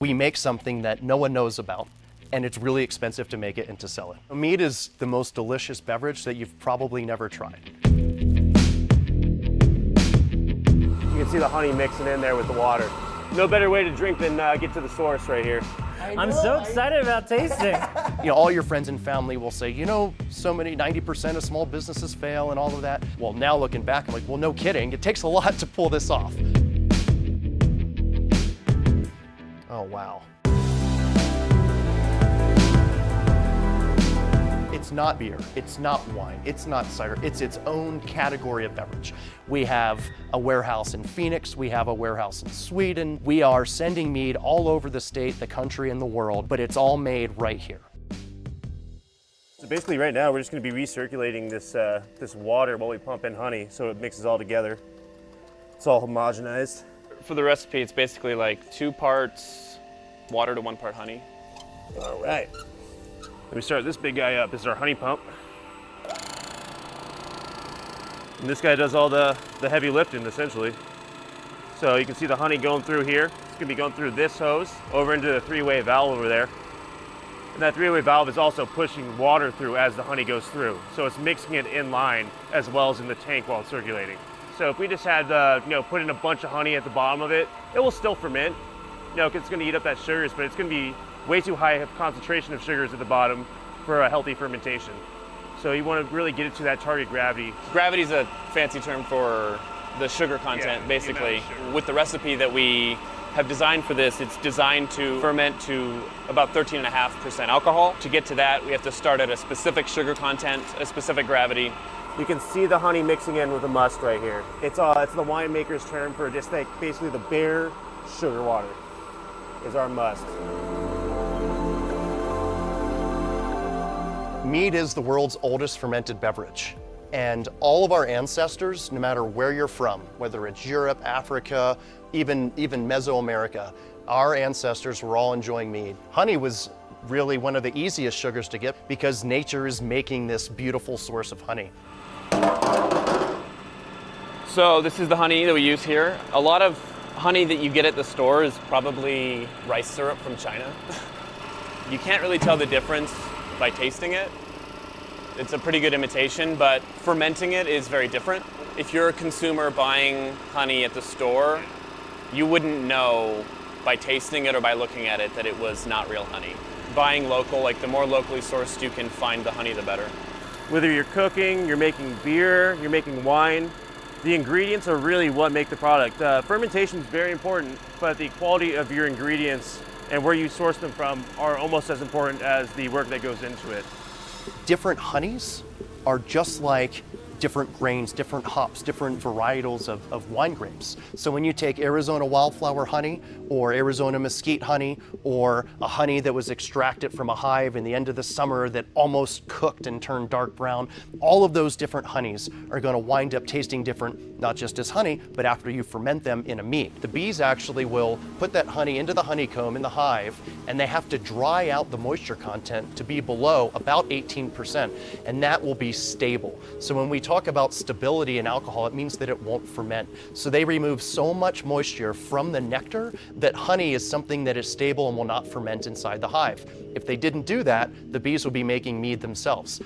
We make something that no one knows about, and it's really expensive to make it and to sell it. Mead is the most delicious beverage that you've probably never tried. You can see the honey mixing in there with the water. No better way to drink than get to the source right here. I'm so excited about tasting. You know, all your friends and family will say, you know, so many, 90% of small businesses fail and all of that. Well, now looking back, I'm like, well, no kidding. It takes a lot to pull this off. Oh, wow. It's not beer, it's not wine, it's not cider, it's its own category of beverage. We have a warehouse in Phoenix, we have a warehouse in Sweden. We are sending mead all over the state, the country, and the world, but it's all made right here. So basically right now we're just going to be recirculating this water while we pump in honey so it mixes all together. It's all homogenized. For the recipe, it's basically like 2 parts water to 1 part honey. All right. Let me start this big guy up. This is our honey pump. And this guy does all the heavy lifting, essentially. So you can see the honey going through here. It's gonna be going through this hose over into the 3-way valve over there. And that 3-way valve is also pushing water through as the honey goes through. So it's mixing it in line as well as in the tank while it's circulating. So if we just had, put in a bunch of honey at the bottom of it, it will still ferment. You know, 'cause it's gonna eat up that sugars, but it's gonna be way too high of concentration of sugars at the bottom for a healthy fermentation. So you want to really get it to that target gravity. Gravity is a fancy term for the sugar content, basically. Sugar. With the recipe that we have designed for this, it's designed to ferment to about 13.5% alcohol. To get to that, we have to start at a specific sugar content, a specific gravity. You can see the honey mixing in with the must right here. It's the winemaker's term for just like basically the bare sugar water is our must. Mead is the world's oldest fermented beverage. And all of our ancestors, no matter where you're from, whether it's Europe, Africa, even Mesoamerica, our ancestors were all enjoying mead. Honey was really one of the easiest sugars to get because nature is making this beautiful source of honey. So this is the honey that we use here. A lot of honey that you get at the store is probably rice syrup from China. You can't really tell the difference by tasting it. It's a pretty good imitation, but fermenting it is very different. If you're a consumer buying honey at the store, you wouldn't know by tasting it or by looking at it that it was not real honey. Buying local, like the more locally sourced you can find the honey, the better. Whether you're cooking, you're making beer, you're making wine, the ingredients are really what make the product. Fermentation is very important, but the quality of your ingredients and where you source them from are almost as important as the work that goes into it. Different honeys are just like different grains, different hops, different varietals of wine grapes. So when you take Arizona wildflower honey or Arizona mesquite honey or a honey that was extracted from a hive in the end of the summer that almost cooked and turned dark brown, all of those different honeys are going to wind up tasting different, not just as honey, but after you ferment them in a mead. The bees actually will put that honey into the honeycomb in the hive, and they have to dry out the moisture content to be below about 18%, and that will be stable. So when we talk about stability in alcohol, it means that it won't ferment. So they remove so much moisture from the nectar that honey is something that is stable and will not ferment inside the hive. If they didn't do that, the bees would be making mead themselves.